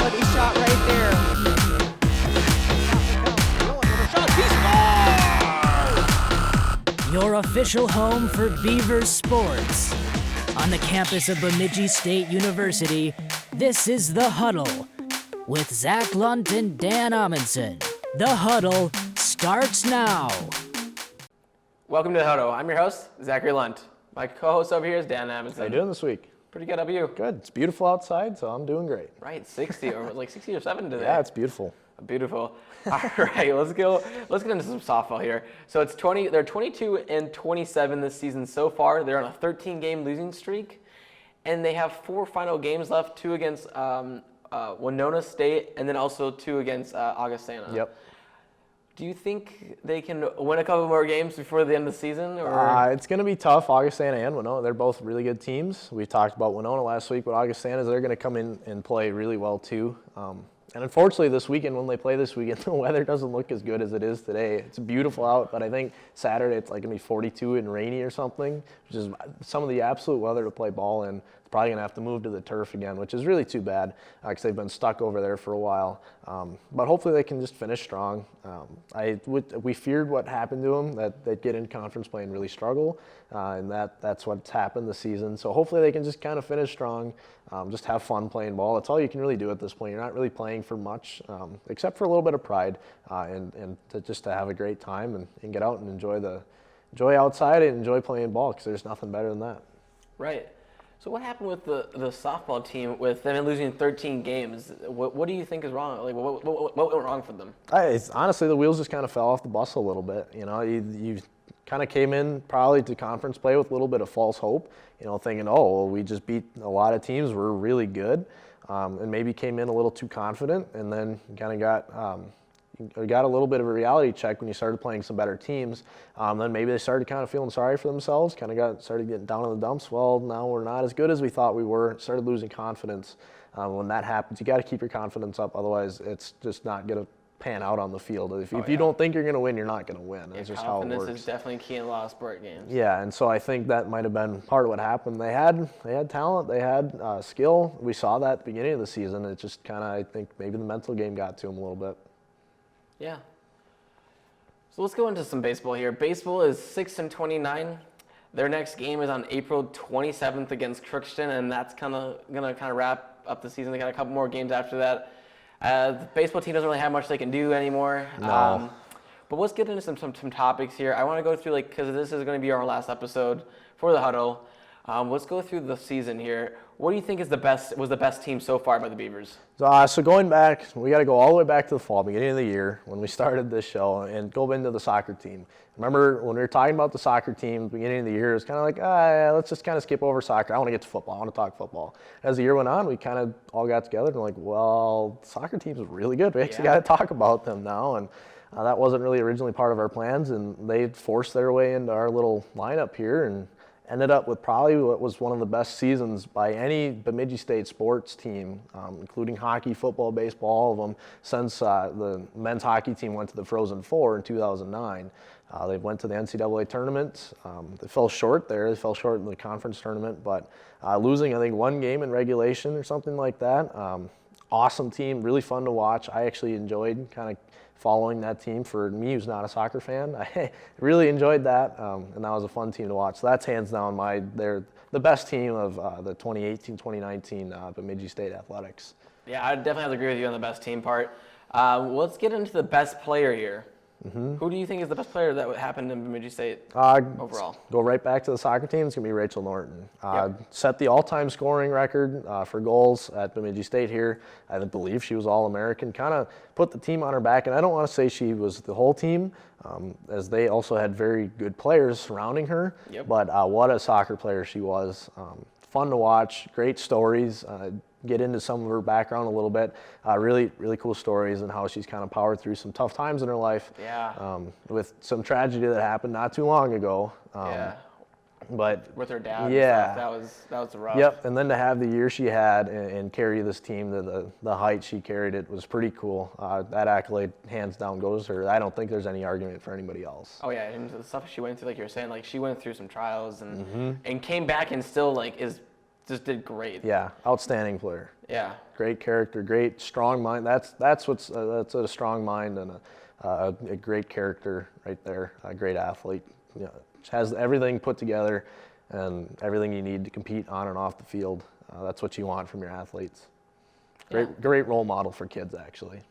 quality shot right there. Your official home for Beavers sports. On the campus of Bemidji State University, this is The Huddle with Zach Lunt and Dan Amundsen. The Huddle starts now. Welcome to The Huddle. I'm your host, Zachary Lunt. My co-host over here is Dan Amundsen. How you doing this week? Pretty good. How about you? Good. It's beautiful outside, so I'm doing great. Right, 60 or like 60 or 7 today. Yeah, it's beautiful. Beautiful. All right, let's get into some softball here. So they're 22 and 27 this season so far. They're on a 13-game losing streak, and they have 4 final games left, 2 against Winona State, and then also 2 against Augustana. Yep. Do you think they can win a couple more games before the end of the season? Or? It's going to be tough. Augustana and Winona, they're both really good teams. We talked about Winona last week, but Augustana, they're going to come in and play really well too. And unfortunately, this weekend, when they play this weekend, the weather doesn't look as good as it is today. It's beautiful out, but I think Saturday it's like going to be 42 and rainy or something, which is some of the absolute weather to play ball in. It's probably going to have to move to the turf again, which is really too bad because they've been stuck over there for a while. But hopefully they can just finish strong. We feared what happened to them, that they'd get in conference play and really struggle, and that's what's happened this season. So hopefully they can just kind of finish strong, just have fun playing ball. That's all you can really do at this point. You're not really playing for much, except for a little bit of pride, and just to have a great time and get out and enjoy outside and enjoy playing ball, because there's nothing better than that. Right. So what happened with the softball team with them losing 13 games? What do you think is wrong? Like what went wrong for them? Honestly, the wheels just kind of fell off the bus a little bit. You know, you kind of came in probably to conference play with a little bit of false hope. You know, thinking, oh, well, we just beat a lot of teams. We're really good, and maybe came in a little too confident, and then kind of got a little bit of a reality check when you started playing some better teams. Then maybe they started kind of feeling sorry for themselves, started getting down in the dumps. Well, now we're not as good as we thought we were. Started losing confidence. When that happens, you got to keep your confidence up. Otherwise, it's just not going to pan out on the field. If you don't think you're going to win, you're not going to win. That's just how it works. Confidence is definitely key in a lot of sport games. Yeah, and so I think that might have been part of what happened. They had talent, they had skill. We saw that at the beginning of the season. It just kind of, I think, maybe the mental game got to them a little bit. Yeah. So let's go into some baseball here. Baseball is 6-29. Their next game is on April 27th against Crookston, and that's gonna wrap up the season. They got a couple more games after that. The baseball team doesn't really have much they can do anymore. No. But let's get into some topics here. I want to go through, because this is going to be our last episode for the Huddle. Let's go through the season here. What do you think was the best team so far by the Beavers? So going back, we got to go all the way back to the fall, beginning of the year, when we started this show, and go into the soccer team. Remember when we were talking about the soccer team, beginning of the year, it was kind of like, let's just kind of skip over soccer. I want to get to football. I want to talk football. As the year went on, we kind of all got together and were like, well, soccer teams are really good. We actually got to talk about them now. And that wasn't really originally part of our plans, and they forced their way into our little lineup here and ended up with probably what was one of the best seasons by any Bemidji State sports team, including hockey, football, baseball, all of them, since the men's hockey team went to the Frozen Four in 2009. They went to the NCAA tournament. They fell short there. They fell short in the conference tournament, but losing, I think, 1 game in regulation or something like that. Awesome team, really fun to watch. I actually enjoyed kind of following that team. For me, who's not a soccer fan, I really enjoyed that, and that was a fun team to watch. So that's hands down they're the best team of the 2018-2019 Bemidji State Athletics. Yeah, I definitely have to agree with you on the best team part. Let's get into the best player here. Mm-hmm. Who do you think is the best player that happened in Bemidji State overall? Go right back to the soccer team. It's going to be Rachel Norton. Set the all-time scoring record for goals at Bemidji State here. I believe she was All-American. Kind of put the team on her back. And I don't want to say she was the whole team, as they also had very good players surrounding her. Yep. But what a soccer player she was. Fun to watch. Great stories. Get into some of her background a little bit. Really, really cool stories and how she's kind of powered through some tough times in her life. Yeah. With some tragedy that happened not too long ago. But with her dad, yeah, that was rough. Yep. And then to have the year she had and carry this team to the height she carried, it was pretty cool. That accolade, hands down, goes to her. I don't think there's any argument for anybody else. Oh yeah, and the stuff she went through, like you were saying, like she went through some trials and came back and still is just did great. Yeah, outstanding player. Yeah. Great character, great strong mind. That's a strong mind and a great character right there. A great athlete. You know, has everything put together and everything you need to compete on and off the field. That's what you want from your athletes. Great role model for kids, actually.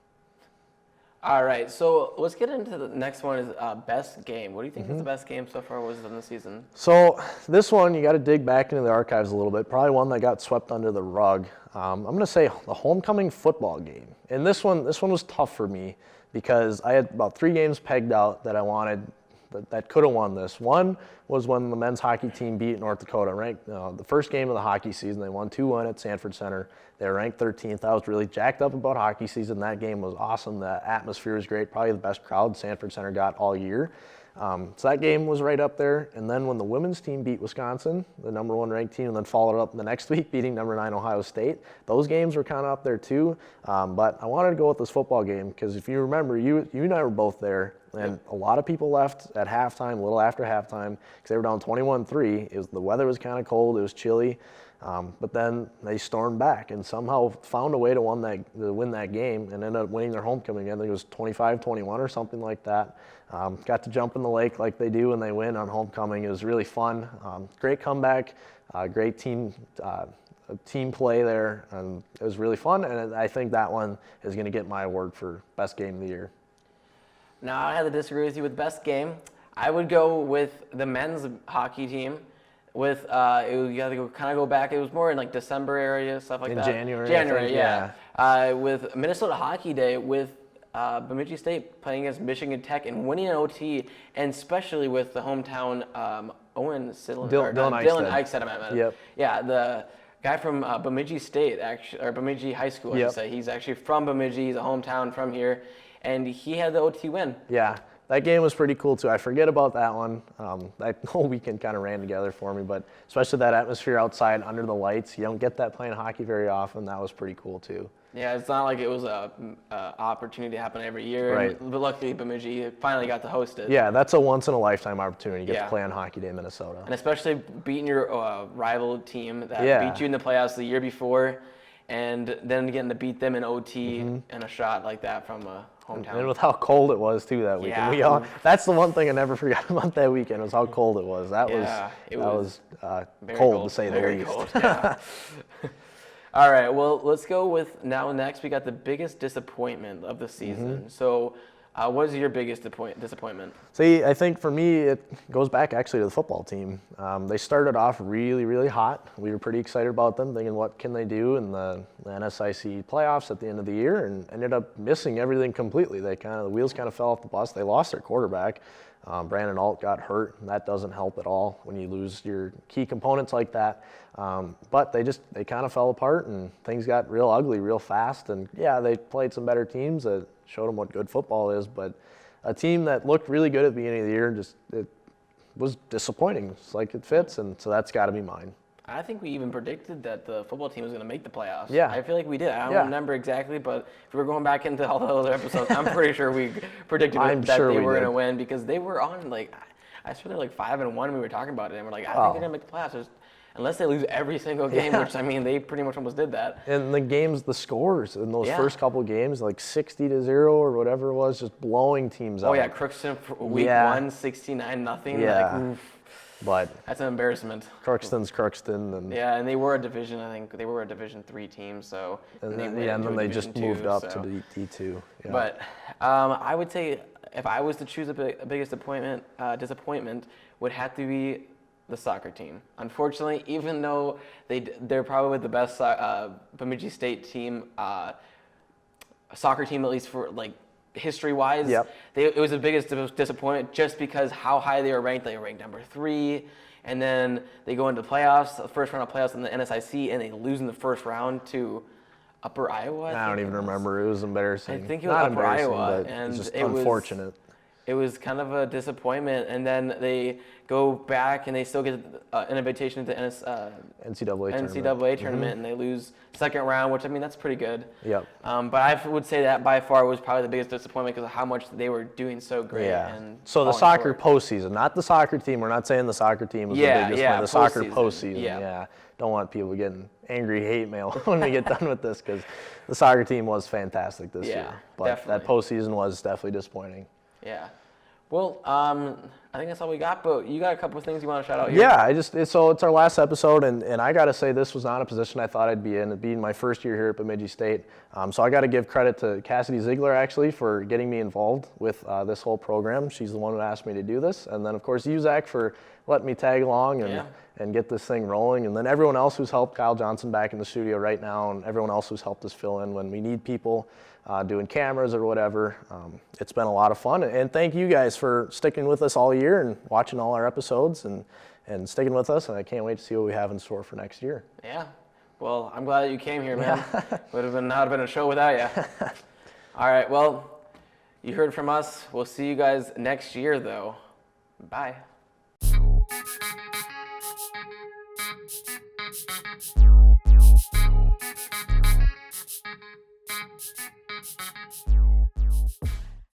All right, so let's get into the next one is best game. What do you think is the best game so far was in the season? So this one, you got to dig back into the archives a little bit. Probably one that got swept under the rug. I'm going to say the homecoming football game. And this one was tough for me because I had about 3 games pegged out that I wanted that could have won this. One was when the men's hockey team beat North Dakota, ranked the first game of the hockey season. They won 2-1 at Sanford Center. They were ranked 13th. I was really jacked up about hockey season. That game was awesome. The atmosphere was great. Probably the best crowd Sanford Center got all year. So that game was right up there. And then when the women's team beat Wisconsin, the number 1 ranked team, and then followed up the next week beating number 9 Ohio State, those games were kind of up there too. But I wanted to go with this football game because if you remember, you and I were both there. And a lot of people left at halftime, a little after halftime, because they were down 21-3. The weather was kind of cold. It was chilly. But then they stormed back and somehow found a way to win that game and ended up winning their homecoming. I think it was 25-21 or something like that. Got to jump in the lake like they do when they win on homecoming. It was really fun. Great comeback, great team play there, and it was really fun. And I think that one is going to get my award for best game of the year. Now I had to disagree with you with best game. I would go with the men's hockey team. With you had to go back. It was more in like December area, stuff like that. January, yeah. With Minnesota Hockey Day, with Bemidji State playing against Michigan Tech and winning an OT, and especially with the hometown Dylan Eichstädt. Yep. Yeah, the guy from Bemidji State, actually, or Bemidji High School, I should say. He's actually from Bemidji. He's a hometown from here, and he had the OT win. Yeah. That game was pretty cool too. I forget about that one. That whole weekend kind of ran together for me, but especially that atmosphere outside under the lights. You don't get that playing hockey very often. That was pretty cool too. Yeah, it's not like it was a opportunity to happen every year. Right. But luckily, Bemidji finally got to host it. Yeah, that's a once in a lifetime opportunity to get to play on Hockey Day in Minnesota. And especially beating your rival team that beat you in the playoffs the year before, and then getting to beat them in OT and a shot like that from a hometown. And with how cold it was too that weekend. Yeah. That's the one thing I never forgot about that weekend was how cold it was. That was cold to say the least. Cold, yeah. All right, well, let's go with next we got the biggest disappointment of the season. So what is your biggest disappointment? See, I think for me, it goes back actually to the football team. They started off really, really hot. We were pretty excited about them, thinking what can they do in the NSIC playoffs at the end of the year, and ended up missing everything completely. The wheels kind of fell off the bus. They lost their quarterback. Brandon Alt got hurt, and that doesn't help at all when you lose your key components like that. But they kind of fell apart, and things got real ugly real fast. And yeah, they played some better teams that showed them what good football is, but a team that looked really good at the beginning of the year, it was disappointing. It's like it fits, and so that's got to be mine. I think we even predicted that the football team was going to make the playoffs. Yeah. I feel like we did. I don't remember exactly, but if we were going back into all the other episodes, I'm pretty sure we predicted that they were going to win because they were on, I swear they're 5-1 when we were talking about it, and we're like, I think they're going to make the playoffs. Unless they lose every single game, which, they pretty much almost did that. And the scores in those first couple of games, 60-0 or whatever it was, just blowing teams out. Oh, yeah, Crookston week 1, 69-0 Yeah. But that's an embarrassment. Crookston's Crookston. And and they were a division, I think they were a Division 3 team, so. And then they just moved up to the D2. Yeah. But I would say if I was to choose a biggest disappointment would have to be the soccer team. Unfortunately, even though they're probably the best Bemidji State team, soccer team at least for history-wise, it was the biggest disappointment just because how high they were ranked. They were ranked number 3, and then they go into playoffs, the first round of playoffs in the NSIC, and they lose in the first round to Upper Iowa. I don't even remember. It was embarrassing. I think it was Not Upper Iowa, but and it's just it unfortunate. It was kind of a disappointment, and then they go back and they still get an invitation to the NCAA tournament, and they lose second round, which, I mean, that's pretty good. Yep. But I would say that by far was probably the biggest disappointment because of how much they were doing so great. Yeah. And So the falling soccer short. postseason, not the soccer team. We're not saying the soccer team was the biggest win. The soccer postseason. Yeah. Don't want people getting angry hate mail when we get done with this because the soccer team was fantastic this year. But definitely. that postseason was definitely disappointing. Yeah. Well, I think that's all we got, but you got a couple of things you want to shout out here? Yeah, so it's our last episode, and I got to say this was not a position I thought I'd be in. It being my first year here at Bemidji State. So I got to give credit to Cassidy Ziegler, actually, for getting me involved with this whole program. She's the one who asked me to do this. And then, of course, you, Zach, for letting me tag along and get this thing rolling. And then everyone else who's helped, Kyle Johnson back in the studio right now, and everyone else who's helped us fill in when we need people. Doing cameras or whatever. It's been a lot of fun. And thank you guys for sticking with us all year and watching all our episodes and sticking with us. And I can't wait to see what we have in store for next year. Yeah. Well, I'm glad that you came here, man. Would have been not been a show without you. All right. Well, you heard from us. We'll see you guys next year, though. Bye.